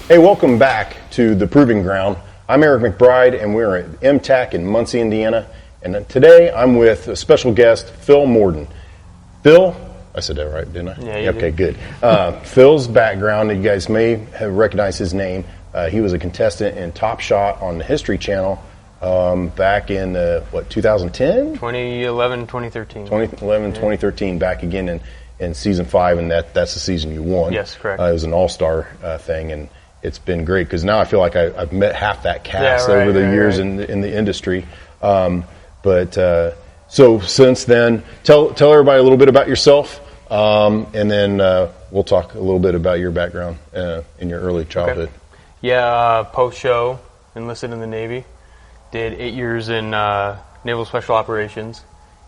Hey, welcome back to the Proving Ground. I'm Eric McBride, and we're at MTAC in Muncie, Indiana. And today I'm with a special guest, Phil Morden. Phil, I said that right, didn't I? Yeah, you okay, did. Good. Phil's background, you guys may have recognized his name. He was a contestant in Top Shot on the History Channel back in, 2010? 2011, 2013. 2011, 2013, back again in Season 5, and that's the season you won. Yes, correct. It was an all-star thing, and it's been great because now I feel like I've met half that cast over the years in the industry. So since then, tell everybody a little bit about yourself, and then we'll talk a little bit about your background in your early childhood. Okay. Yeah, post-show, enlisted in the Navy. Did 8 years in Naval Special Operations,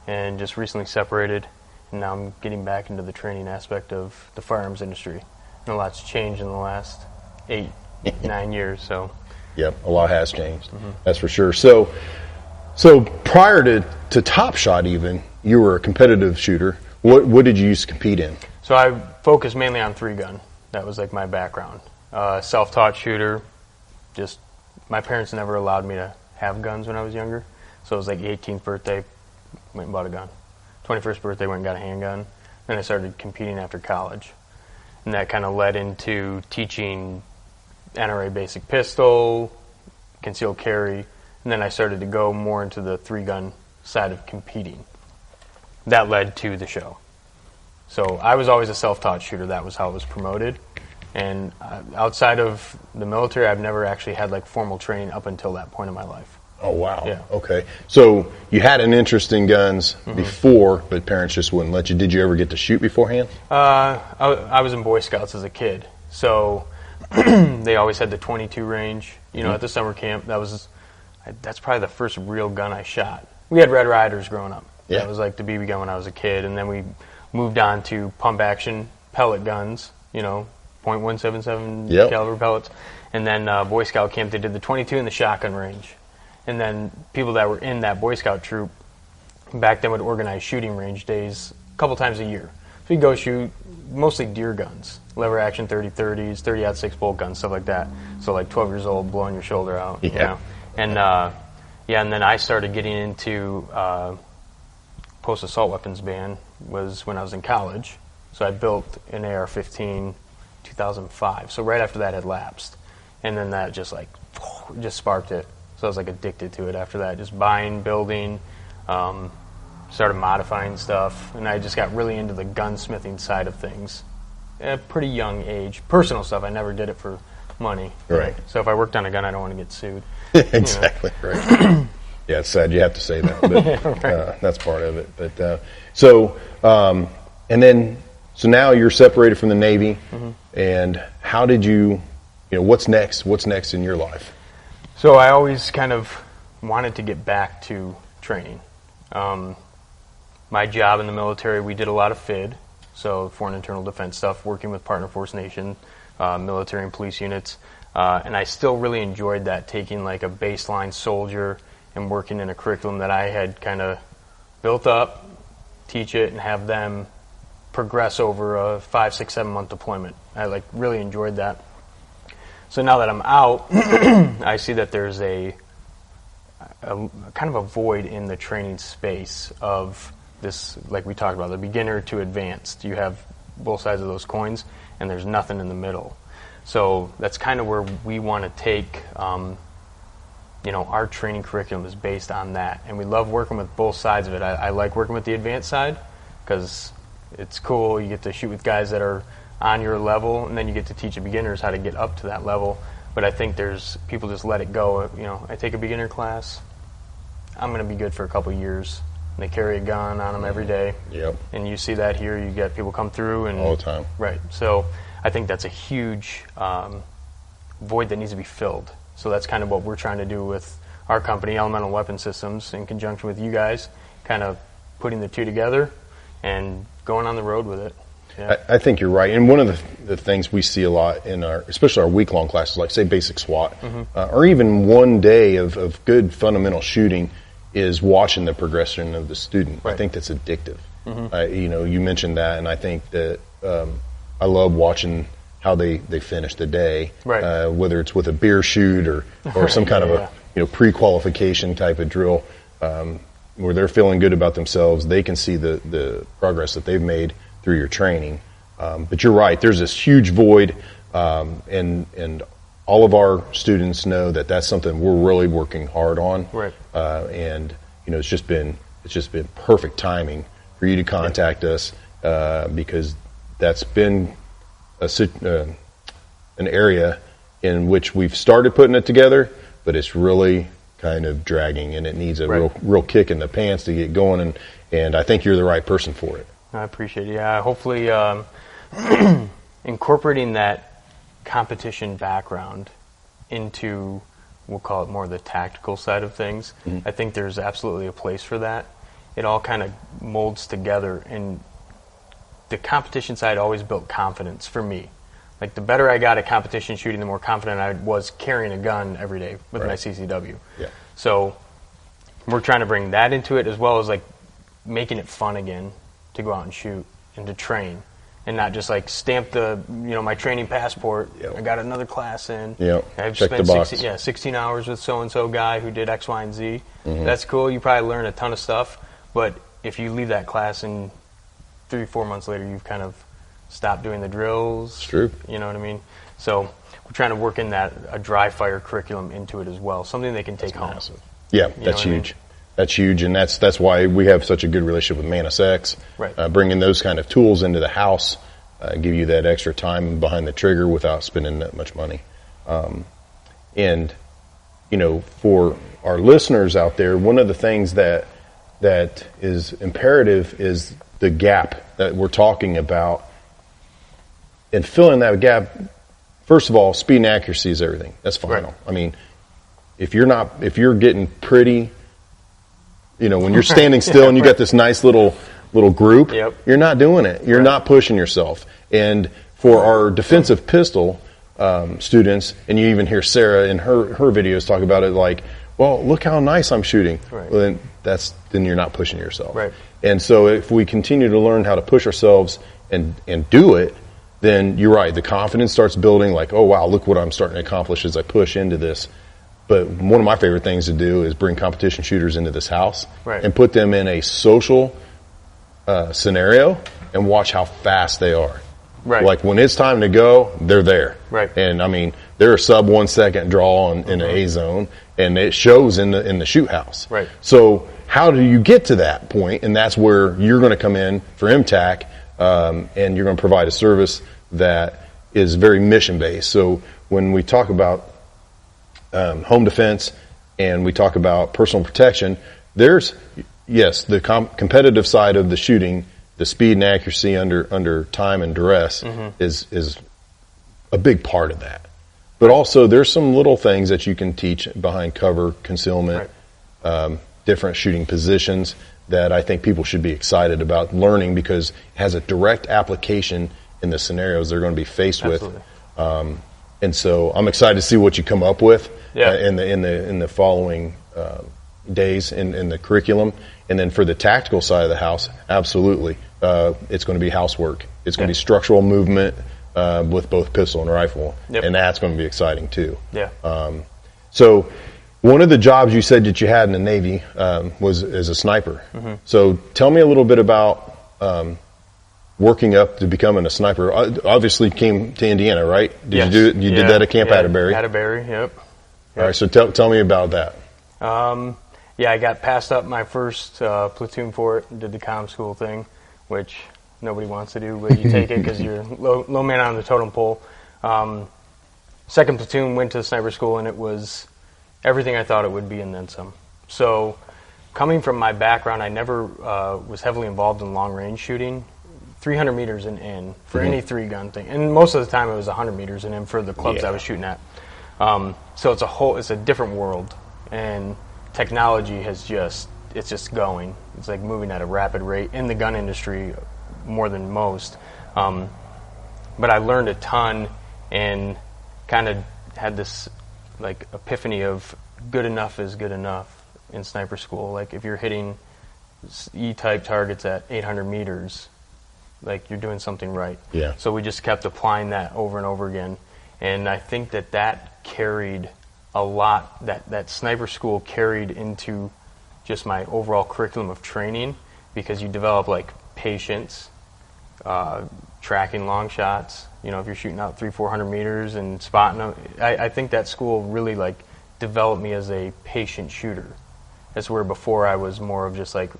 and just recently separated. And now I'm getting back into the training aspect of the firearms industry. And a lot's changed in the last 8-9 years. So, yep, a lot has changed. Mm-hmm. That's for sure. So prior to Top Shot, even you were a competitive shooter. What did you used to compete in? So I focused mainly on 3-gun. That was like my background. Self-taught shooter. Just my parents never allowed me to have guns when I was younger. So it was like 18th birthday, went and bought a gun. 21st birthday, went and got a handgun. Then I started competing after college. And that kind of led into teaching NRA basic pistol, concealed carry, and then I started to go more into the 3-gun side of competing. That led to the show. So I was always a self-taught shooter. That was how it was promoted. And outside of the military, I've never actually had like formal training up until that point in my life. Oh, wow. Yeah. Okay. So you had an interest in guns before, but parents just wouldn't let you. Did you ever get to shoot beforehand? I was in Boy Scouts as a kid. So they always had the .22 range. You know, at the summer camp, that's probably the first real gun I shot. We had Red Riders growing up. Yeah. That was like the BB gun when I was a kid. And then we moved on to pump action pellet guns, you know, .177 caliber pellets. And then Boy Scout camp, they did the .22 and the shotgun range. And then people that were in that Boy Scout troop back then would organize shooting range days a couple times a year. So we'd go shoot mostly deer guns, lever action 30-30s, 30-06 bolt guns, stuff like that. So like 12 years old, blowing your shoulder out. Yeah. You know? And then I started getting into post-assault weapons ban was when I was in college. So I built an AR-15 2005. So right after that had lapsed. And then that just sparked it. So I was like addicted to it after that, just buying, building, started modifying stuff, and I just got really into the gunsmithing side of things at a pretty young age. Personal stuff, I never did it for money. Right. So if I worked on a gun, I don't want to get sued. Exactly, right. Yeah, it's sad you have to say that, but right. That's part of it. But so now you're separated from the Navy, and how did you know, what's next? What's next in your life? So I always kind of wanted to get back to training. My job in the military, we did a lot of FID, so foreign internal defense stuff, working with partner force nation, military and police units, and I still really enjoyed that, taking like a baseline soldier and working in a curriculum that I had kind of built up, teach it, and have them progress over a 5, 6, 7 month deployment. I like really enjoyed that. So now that I'm out, I see that there's a kind of a void in the training space of this, like we talked about, the beginner to advanced. You have both sides of those coins, and there's nothing in the middle. So that's kind of where we want to take, our training curriculum is based on that. And we love working with both sides of it. I like working with the advanced side because it's cool. You get to shoot with guys that are on your level, and then you get to teach the beginners how to get up to that level. But I think there's people just let it go. You know, I take a beginner class, I'm going to be good for a couple years. And they carry a gun on them every day. Yep. And you see that here. You get people come through and all the time. Right. So I think that's a huge void that needs to be filled. So that's kind of what we're trying to do with our company, Elemental Weapon Systems, in conjunction with you guys, kind of putting the two together and going on the road with it. Yeah. I think you're right. And one of the things we see a lot in especially our week-long classes, like say basic SWAT, or even one day of good fundamental shooting, is watching the progression of the student. Right. I think that's addictive. You mentioned that, and I think that I love watching how they finish the day, Right. Whether it's with a beer shoot or some kind of a pre-qualification type of drill, where they're feeling good about themselves. They can see the progress that they've made through your training. But you're right. There's this huge void, and all of our students know that that's something we're really working hard on. Right. And it's just been perfect timing for you to contact us, because that's been an area in which we've started putting it together, but it's really kind of dragging, and it needs a real kick in the pants to get going. And I think you're the right person for it. I appreciate it. Yeah, hopefully incorporating that competition background into, we'll call it more the tactical side of things. Mm-hmm. I think there's absolutely a place for that. It all kind of molds together, and the competition side always built confidence for me. Like, the better I got at competition shooting, the more confident I was carrying a gun every day with my CCW. Yeah. So we're trying to bring that into it, as well as like making it fun again to go out and shoot and to train, and not just like stamp the my training passport. Yep. I got another class in. Yep. I've Check spent the box. 16 hours with so and so guy who did X, Y, and Z. Mm-hmm. That's cool. You probably learn a ton of stuff, but if you leave that class and 3-4 months later you've kind of stopped doing the drills. It's true. You know what I mean? So we're trying to work in a dry fire curriculum into it as well, something they can take home. Massive. Yeah, that's huge. That's huge, and that's why we have such a good relationship with Manus X. Right. Bringing those kind of tools into the house, give you that extra time behind the trigger without spending that much money. And for our listeners out there, one of the things that is imperative is the gap that we're talking about. And filling that gap, first of all, speed and accuracy is everything. That's final. Right. I mean, if you're getting pretty, when you're standing still and you got this nice little group, yep. You're not doing it. You're not pushing yourself. And for our defensive pistol students, and you even hear Sarah in her videos talk about it, like, well, look how nice I'm shooting. Right. Well, then you're not pushing yourself. Right. And so if we continue to learn how to push ourselves and do it, then you're right. The confidence starts building, like, oh, wow, look what I'm starting to accomplish as I push into this. But one of my favorite things to do is bring competition shooters into this house and put them in a social scenario and watch how fast they are. Right. Like, when it's time to go, they're there. Right. And, I mean, they're a sub 1 second draw in an A zone, and it shows in the shoot house. Right. So how do you get to that point? And that's where you're going to come in for MTAC, and you're going to provide a service that is very mission-based. So when we talk about home defense and we talk about personal protection, there's, yes, the competitive side of the shooting, the speed and accuracy under time and duress is a big part of that. But also there's some little things that you can teach behind cover, concealment, different shooting positions that I think people should be excited about learning, because it has a direct application in the scenarios they're going to be faced with. And so I'm excited to see what you come up with in the following days in the curriculum. And then for the tactical side of the house, absolutely, it's going to be housework. It's going to be structural movement with both pistol and rifle, and that's going to be exciting too. So one of the jobs you said that you had in the Navy was as a sniper. So tell me a little bit about working up to becoming a sniper. Obviously came to Indiana, right? Did you did that at Camp Atterbury? Atterbury, yep. All right, so tell me about that. I got passed up my first platoon for it, did the comm school thing, which nobody wants to do, but you take it because you're low man on the totem pole. Second platoon went to sniper school, and it was everything I thought it would be and then some. So coming from my background, I never was heavily involved in long-range shooting. 300 meters and in for any three-gun thing. And most of the time it was 100 meters and in for the clubs I was shooting at. So it's a different world. And technology it's just going. It's like moving at a rapid rate in the gun industry more than most. But I learned a ton and kind of had this like epiphany of good enough is good enough in sniper school. Like, if you're hitting E-type targets at 800 meters, like you're doing something right. Yeah. So we just kept applying that over and over again. And I think that carried a lot, that sniper school carried into just my overall curriculum of training, because you develop like patience, tracking long shots. You know, if you're shooting out 300-400 meters and spotting them, I think that school really like developed me as a patient shooter. That's where before I was more of just like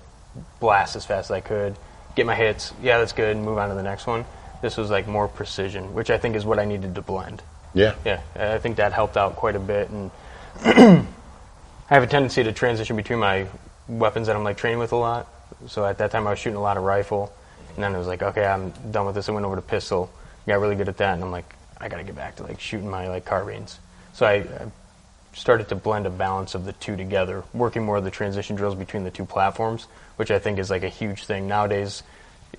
blast as fast as I could, get my hits, yeah, that's good, and move on to the next one. This was like more precision, which I think is what I needed to blend. Yeah. Yeah, I think that helped out quite a bit. And I have a tendency to transition between my weapons that I'm like training with a lot. So at that time I was shooting a lot of rifle, and then it was like, okay, I'm done with this. I went over to pistol, got really good at that, and I'm like, I got to get back to like shooting my like carbines. So I started to blend a balance of the two together, working more of the transition drills between the two platforms, which I think is like a huge thing nowadays.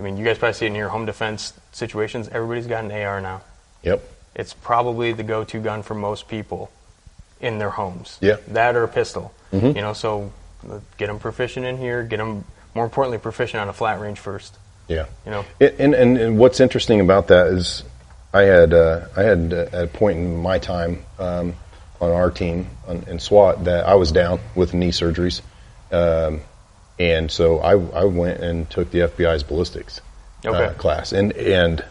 I mean, you guys probably see it in your home defense situations. Everybody's got an AR now. Yep. It's probably the go-to gun for most people in their homes. Yeah. That or a pistol. Mm-hmm. You know, so get them proficient in here. Get them, more importantly, proficient on a flat range first. Yeah. You know. And what's interesting about that is I had at a point in my time on our team in SWAT that I was down with knee surgeries, and so I went and took the FBI's ballistics class, and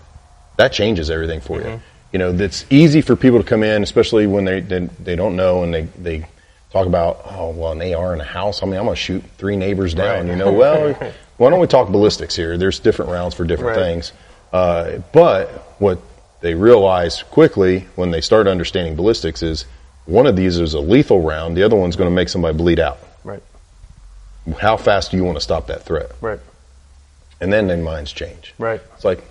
that changes everything for mm-hmm. you. You know, it's easy for people to come in, especially when they don't know, and they talk about, oh, well, an AR in a house. I mean, I'm going to shoot 3 neighbors down. Right. You know, well, why don't we talk ballistics here? There's different rounds for different right. things. But what they realize quickly when they start understanding ballistics is one of these is a lethal round. The other one's going to make somebody bleed out. Right. How fast do you want to stop that threat? Right. And then their minds change. Right. It's like,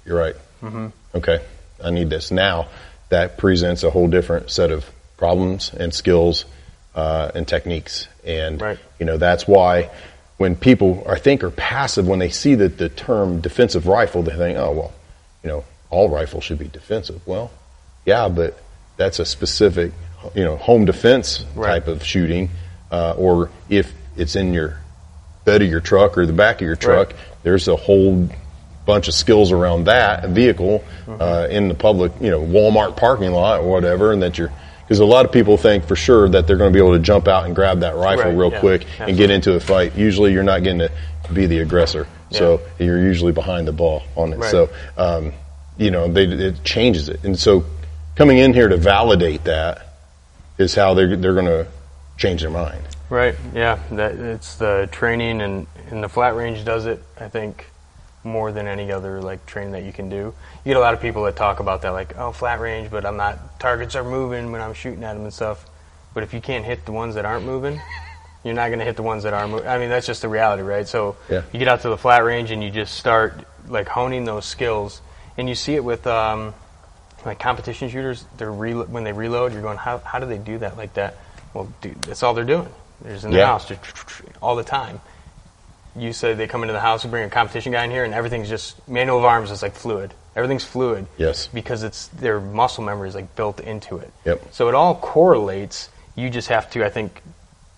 you're right. Mm-hmm. Okay, I need this. Now that presents a whole different set of problems and skills and techniques. And, right. you know, that's why when people are passive, when they see that the term defensive rifle, they think, oh, well, you know, all rifles should be defensive. Well, yeah, but that's a specific, you know, home defense right. type of shooting. Or if it's in your bed of your truck or the back of your truck, right. there's a whole bunch of skills around that vehicle mm-hmm. In the public, you know, Walmart parking lot or whatever, and that because a lot of people think for sure that they're going to be able to jump out and grab that rifle right. real yeah. quick Absolutely. and get into a fight. Usually you're not getting to be the aggressor. Yeah. So you're usually behind the ball on it. Right. So, you know, it changes it. And so coming in here to validate that is how they're going to change their mind. Right. Yeah. It's the training, and the flat range does it, I think, more than any other like training that you can do. You get a lot of people that talk about that, like, oh, flat range, but targets are moving when I'm shooting at them and stuff. But if you can't hit the ones that aren't moving, you're not going to hit the ones that are moving. I mean, that's just the reality, right? So yeah. You get out to the flat range and you just start like honing those skills, and you see it with like competition shooters. When they reload, you're going, how do they do that like that? Well, dude, that's all they're doing. They're just in the house just all the time. You said they come into the house and bring a competition guy in here, and everything's just manual of arms is like fluid. Everything's fluid. Yes. Because it's their muscle memory is like built into it. Yep. So it all correlates. You just have to, I think,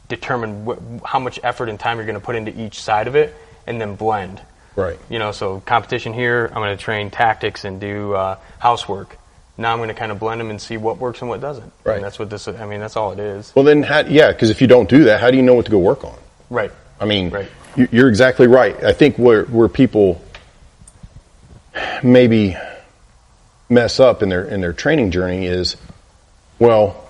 determine how much effort and time you're going to put into each side of it, and then blend. Right. You know, so competition here, I'm going to train tactics and do housework. Now I'm going to kind of blend them and see what works and what doesn't. Right. And that's what this. I mean, that's all it is. Well, then, because if you don't do that, how do you know what to go work on? Right. I mean. Right. You're exactly right. I think where people maybe mess up in their training journey is, well,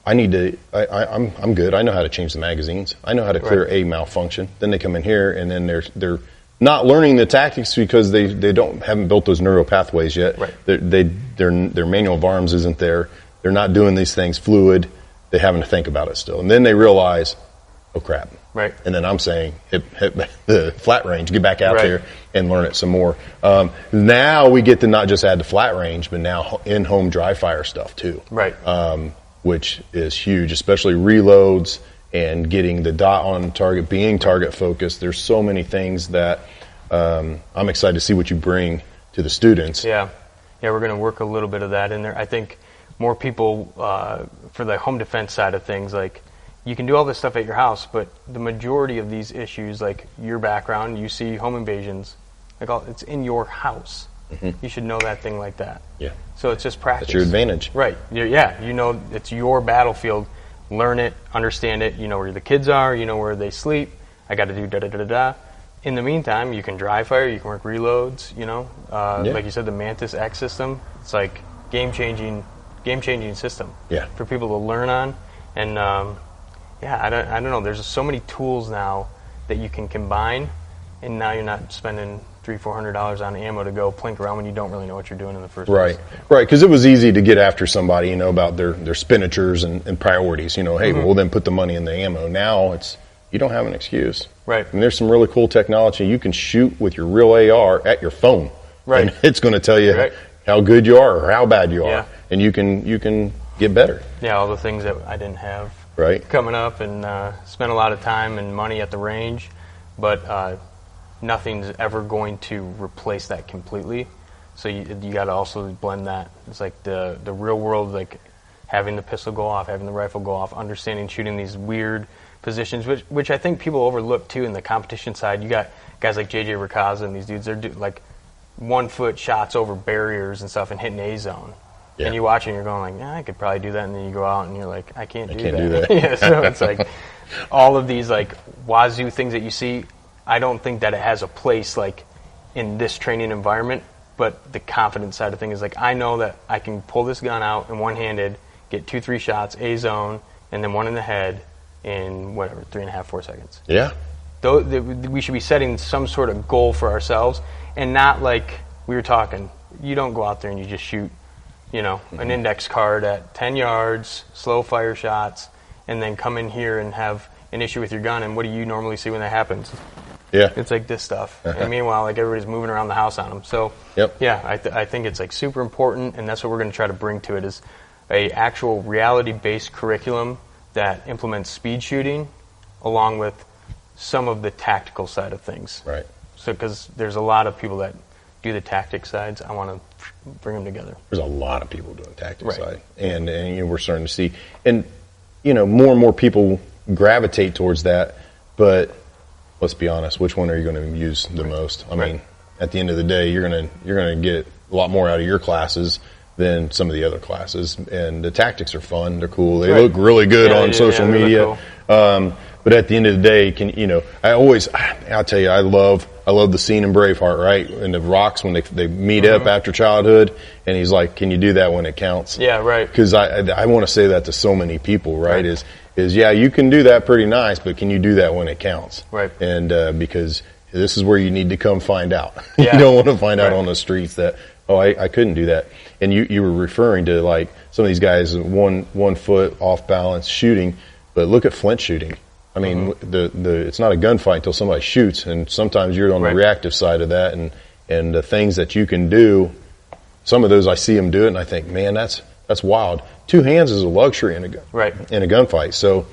I'm good. I know how to change the magazines. I know how to clear a malfunction. Then they come in here and then they're not learning the tactics because they haven't built those neural pathways yet. Right. Their manual of arms isn't there. They're not doing these things fluid. They're having to think about it still. And then they realize, oh crap. Right. And then I'm saying, hit the flat range, get back out right. there and learn it some more. Now we get to not just add the flat range, but now in-home dry fire stuff too. Right. Which is huge, especially reloads and getting the dot on target, being target focused. There's so many things that I'm excited to see what you bring to the students. Yeah. Yeah, we're going to work a little bit of that in there. I think more people, for the home defense side of things, like, you can do all this stuff at your house, but the majority of these issues, like your background, you see home invasions. it's in your house. You should know that thing like that. Yeah. So it's just practice. That's your advantage. Right. Yeah. You know, it's your battlefield. Learn it, understand it. You know where the kids are. You know where they sleep. I got to do da-da-da-da-da. In the meantime, you can dry fire. You can work reloads, you know. Like you said, the Mantis X system, it's like game-changing system for people to learn on. And, I don't know. There's so many tools now that you can combine, and now you're not spending $300-400 on ammo to go plink around when you don't really know what you're doing in the first place. Right, because it was easy to get after somebody, you know, about their expenditures and priorities. You know, hey, well, then put the money in the ammo. Now you don't have an excuse. Right. And there's some really cool technology. You can shoot with your real AR at your phone. Right. And it's going to tell you how good you are or how bad you are. Yeah. And you can get better. Yeah, all the things that I didn't have coming up, and spent a lot of time and money at the range. But nothing's ever going to replace that completely. So you got to also blend that. It's like the real world, like having the pistol go off, having the rifle go off, understanding shooting these weird positions, which I think people overlook too in the competition side. You got guys like JJ Rakaza and these dudes, they're like 1 foot shots over barriers and stuff and hitting A zone. Yeah. And you watch it and you're going like, yeah, I could probably do that. And then you go out and you're like, I can't do that. Yeah, so it's like all of these like wazoo things that you see. I don't think that it has a place like in this training environment, but the confidence side of things is like, I know that I can pull this gun out in one-handed, get 2-3 shots, A zone, and then one in the head in whatever, 3.5, 4 seconds. Yeah. We should be setting some sort of goal for ourselves, and not like we were talking, you don't go out there and you just shoot, you know, an index card at 10 yards, slow fire shots, and then come in here and have an issue with your gun, and what do you normally see when that happens? Yeah. It's like this stuff. And meanwhile, like everybody's moving around the house on them. So, I think it's like super important, and that's what we're going to try to bring to it is a actual reality-based curriculum that implements speed shooting along with some of the tactical side of things. Right. So, because there's a lot of people that do the tactic sides, I want to bring them together. There's a lot of people doing tactic side, and you know, we're starting to see, and you know, more and more people gravitate towards that. But let's be honest, which one are you going to use the most? I mean, at the end of the day, you're gonna get a lot more out of your classes than some of the other classes, and the tactics are fun. They're cool. They look really good on social media. Cool. But at the end of the day, I'll tell you, I love the scene in Braveheart, right? And the rocks when they meet up after childhood, and he's like, "Can you do that when it counts?" Yeah, right. Because I want to say that to so many people, right? Is yeah, you can do that pretty nice, but can you do that when it counts? Right. And because this is where you need to come find out. Yeah. You don't want to find out on the streets that, oh, I couldn't do that. And you were referring to like some of these guys 1 foot off balance shooting, but look at flint shooting. I mean, it's not a gunfight until somebody shoots, and sometimes you're on the reactive side of that, and the things that you can do. Some of those I see them do it, and I think, man, that's wild. 2 hands is a luxury in a gunfight. So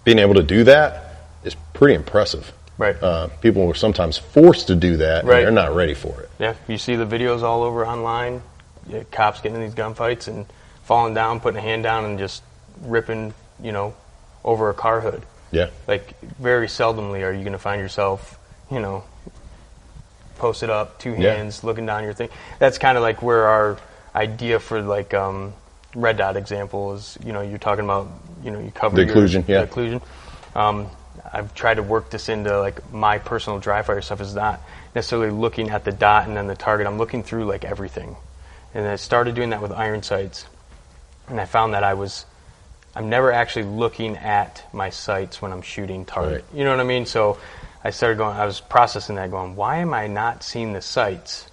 being able to do that is pretty impressive. Right. People are sometimes forced to do that, and they're not ready for it. Yeah, you see the videos all over online. Cops getting in these gunfights and falling down, putting a hand down, and just ripping, over a car hood. Yeah. Like, very seldomly are you going to find yourself, posted up, 2 hands, looking down your thing. That's kind of like where our idea for, like, red dot example is, you're talking about, you cover the occlusion, the occlusion. I've tried to work this into, like, my personal dry fire stuff is not necessarily looking at the dot and then the target. I'm looking through, like, everything. And I started doing that with iron sights. And I found that I'm never actually looking at my sights when I'm shooting target. Right. You know what I mean? So I was processing that going, why am I not seeing the sights?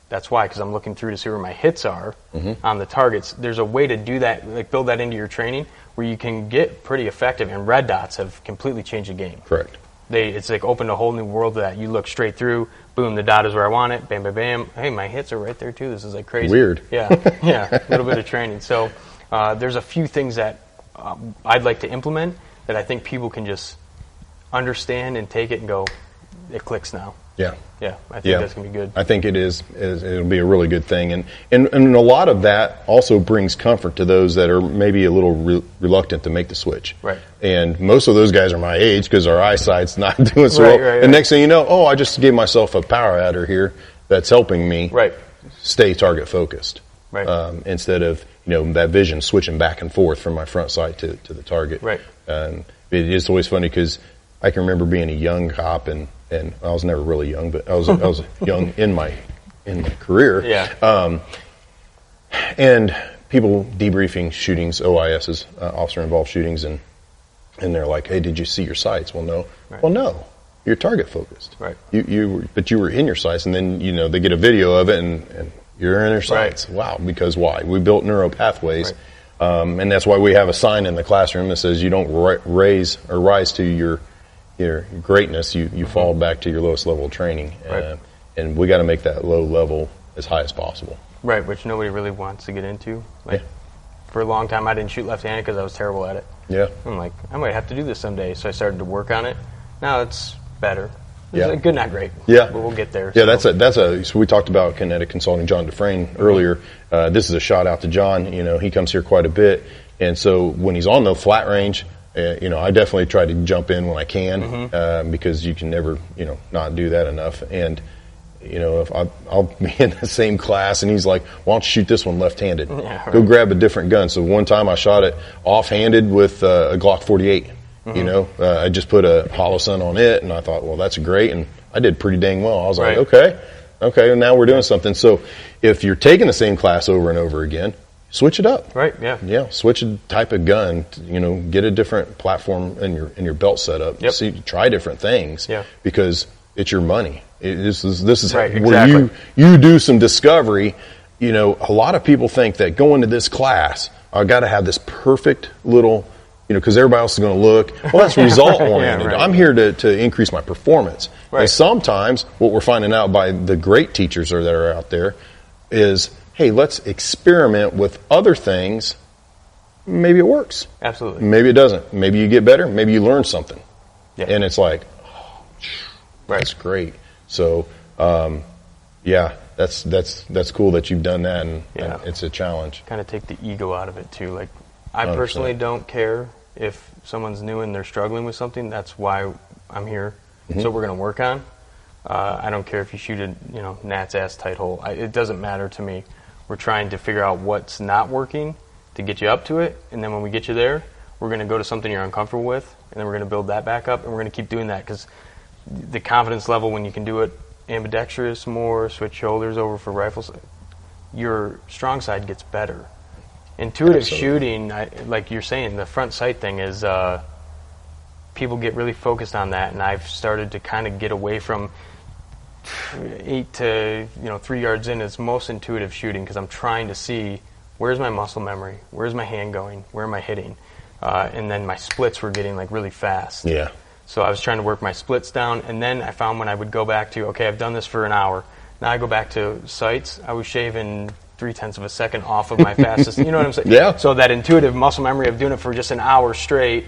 That's why, because I'm looking through to see where my hits are on the targets. There's a way to do that, like build that into your training where you can get pretty effective, and red dots have completely changed the game. Correct. It's like opened a whole new world to that. You look straight through, boom, the dot is where I want it, bam, bam, bam. Hey, my hits are right there too. This is like crazy. Weird. Yeah, a little bit of training. So there's a few things that I'd like to implement that I think people can just understand and take it and go, it clicks now. Yeah. Yeah, I think that's going to be good. I think it is. It'll be a really good thing. And a lot of that also brings comfort to those that are maybe a little reluctant to make the switch. Right. And most of those guys are my age because our eyesight's not doing so well. Right. And next thing you know, I just gave myself a power adder here that's helping me stay target focused. Right. Instead of, that vision switching back and forth from my front sight to the target. Right. It is always funny because I can remember being a young cop and I was never really young, but I was young in my career. Yeah. And people debriefing shootings, OISs, officer involved shootings, and they're like, "Hey, did you see your sights?" Well, no. Right. Well, no. You're target focused. Right. But you were in your sights, and then they get a video of it, and you're in your sights. Right. Wow. Because why? We built neural pathways, and that's why we have a sign in the classroom that says you don't rise to your greatness, you fall back to your lowest level of training. Right. And we got to make that low level as high as possible. Right, which nobody really wants to get into. For a long time, I didn't shoot left-handed because I was terrible at it. Yeah. I'm like, I might have to do this someday. So I started to work on it. Now it's better. Yeah. Good, not great. Yeah. But we'll get there. Yeah, so we talked about Kinetic Consulting, John Dufresne, earlier. This is a shout out to John. He comes here quite a bit. And so when he's on the flat range, I definitely try to jump in when I can, because you can never, not do that enough. And, if I'll be in the same class and he's like, "Why don't you shoot this one left-handed? Yeah, right. Go grab a different gun." So one time I shot it off-handed with a Glock 48. I just put a Holosun on it, and I thought, well, that's great. And I did pretty dang well. I was like, okay, now we're doing something. So if you're taking the same class over and over again, switch it up. Right. Yeah. Yeah. Switch a type of gun. Get a different platform in your belt setup. Yep. See, try different things. Yeah. Because it's your money. This is right, where exactly. you do some discovery. A lot of people think that going to this class, I got to have this perfect little, because everybody else is going to look. Well, that's result oriented. Yeah, right. I'm here to increase my performance. Right. And sometimes what we're finding out by the great teachers that are out there is, hey, let's experiment with other things. Maybe it works. Absolutely. Maybe it doesn't. Maybe you get better. Maybe you learn something. Yeah. And it's like, that's great. So, that's cool that you've done that, and it's a challenge. Kind of take the ego out of it too. Like, I personally don't care if someone's new and they're struggling with something. That's why I'm here. So we're going to work on. I don't care if you shoot a gnat's ass tight hole. It doesn't matter to me. We're trying to figure out what's not working to get you up to it, and then when we get you there, we're going to go to something you're uncomfortable with, and then we're going to build that back up, and we're going to keep doing that, because the confidence level when you can do it ambidextrous more, switch shoulders over for rifles, your strong side gets better. Intuitive shooting, like you're saying, the front sight thing is, people get really focused on that, and I've started to kind of get away from 8 to 3 yards in is most intuitive shooting, because I'm trying to see where's my muscle memory, where's my hand going, where am I hitting, and then my splits were getting really fast. Yeah. So I was trying to work my splits down, and then I found when I would go back to, okay, I've done this for an hour. Now I go back to sights, I was shaving 0.3 of a second off of my fastest. You know what I'm saying? Yeah. So that intuitive muscle memory of doing it for just an hour straight,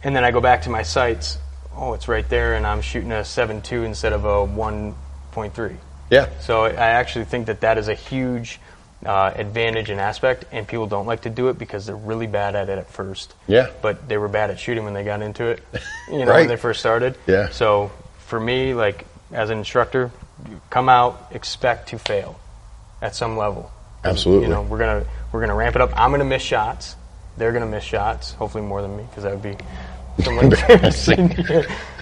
and then I go back to my sights. Oh, it's right there, and I'm shooting a 7.2 instead of a 1.3. Yeah. So I actually think that is a huge advantage and aspect, and people don't like to do it because they're really bad at it at first. Yeah. But they were bad at shooting when they got into it, Right. when they first started. Yeah. So for me, as an instructor, come out, expect to fail at some level. Absolutely. We're gonna ramp it up. I'm gonna miss shots. They're gonna miss shots. Hopefully more than me, because that would be somewhat embarrassing.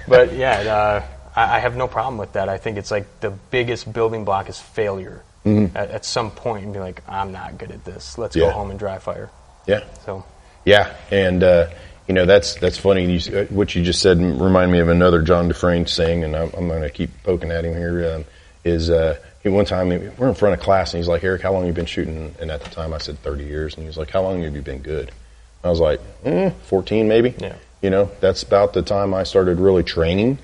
But I have no problem with that. I think it's the biggest building block is failure. At some point, and be like, I'm not good at this. Let's go home and dry fire. Yeah. So. Yeah, and that's funny. What you just said reminded me of another John Dufresne saying, and I'm going to keep poking at him here. One time we're in front of class, and he's like, "Eric, how long have you been shooting?" And at the time, I said 30 years, and he was like, "How long have you been good?" I was like, 14 maybe. Yeah. That's about the time I started really training.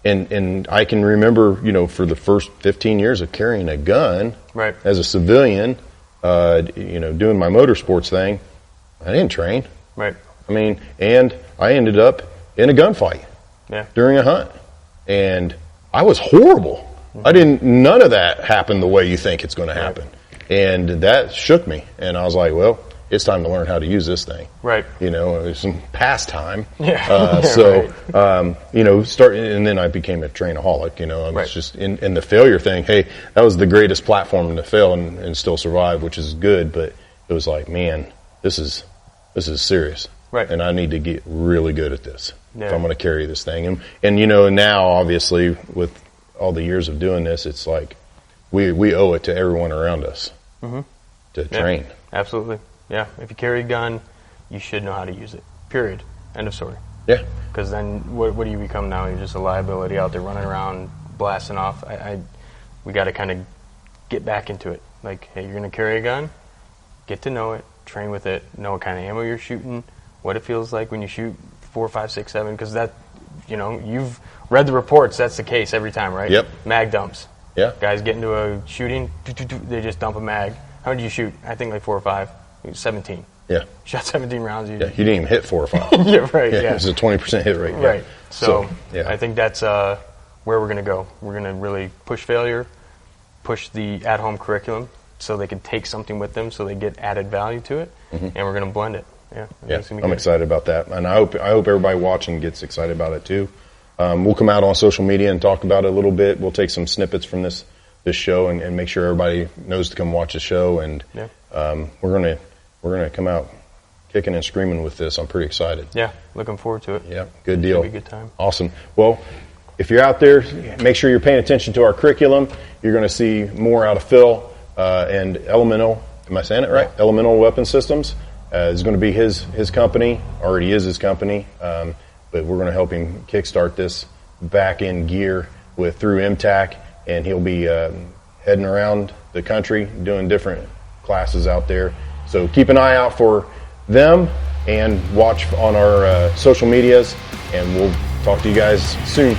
And I can remember, for the first 15 years of carrying a gun as a civilian, doing my motorsports thing, I didn't train. Right. And I ended up in a gunfight during a hunt. And I was horrible. None of that happened the way you think it's going to happen. And that shook me. And I was like, well, it's time to learn how to use this thing. Right. You know, it was some pastime. Yeah. You know, and then I became a trainaholic. You know, I was Right. just in the failure thing. Hey, that was the greatest platform to fail and still survive, which is good. But it was like, man, this is serious. Right. And I need to get really good at this if Yeah. I'm going to carry this thing. And you know, now obviously with all the years of doing this, it's like we owe it to everyone around us to train. Absolutely. Yeah. If you carry a gun, you should know how to use it. Period. End of story. Yeah. Because then what do you become now? You're just a liability out there running around blasting off. We got to kind of get back into it. Like, hey, you're going to carry a gun, get to know it, train with it, know what kind of ammo you're shooting, what it feels like when you shoot 4, 5, 6, 7. Because that, you know, you've read the reports. That's the case every time, right? Yep. Mag dumps. Yeah. Guys get into a shooting, they just dump a mag. How did you shoot? I think like 4 or 5. 17. Yeah. Shot 17 rounds. Yeah. You didn't even hit 4 or 5. Yeah, right. Yeah. Yeah. It's a 20% hit rate. Yeah. Right. So yeah. I think that's where we're going to go. We're going to really push failure, push the at-home curriculum so they can take something with them so they get added value to it, and we're going to blend it. Yeah. Yeah. I'm excited about that. And I hope everybody watching gets excited about it too. We'll come out on social media and talk about it a little bit. We'll take some snippets from this show and make sure everybody knows to come watch the show. And we're gonna come out kicking and screaming with this. I'm pretty excited. Yeah, looking forward to it. Yeah, good deal. It'll be a good time. Awesome. Well, if you're out there, make sure you're paying attention to our curriculum. You're going to see more out of Phil and Elemental. Am I saying it right? Yeah. Elemental Weapon Systems is going to be his company. Already is his company, but we're going to help him kickstart this back in gear through MTAC, and he'll be heading around the country doing different classes out there. So keep an eye out for them and watch on our social medias, and we'll talk to you guys soon.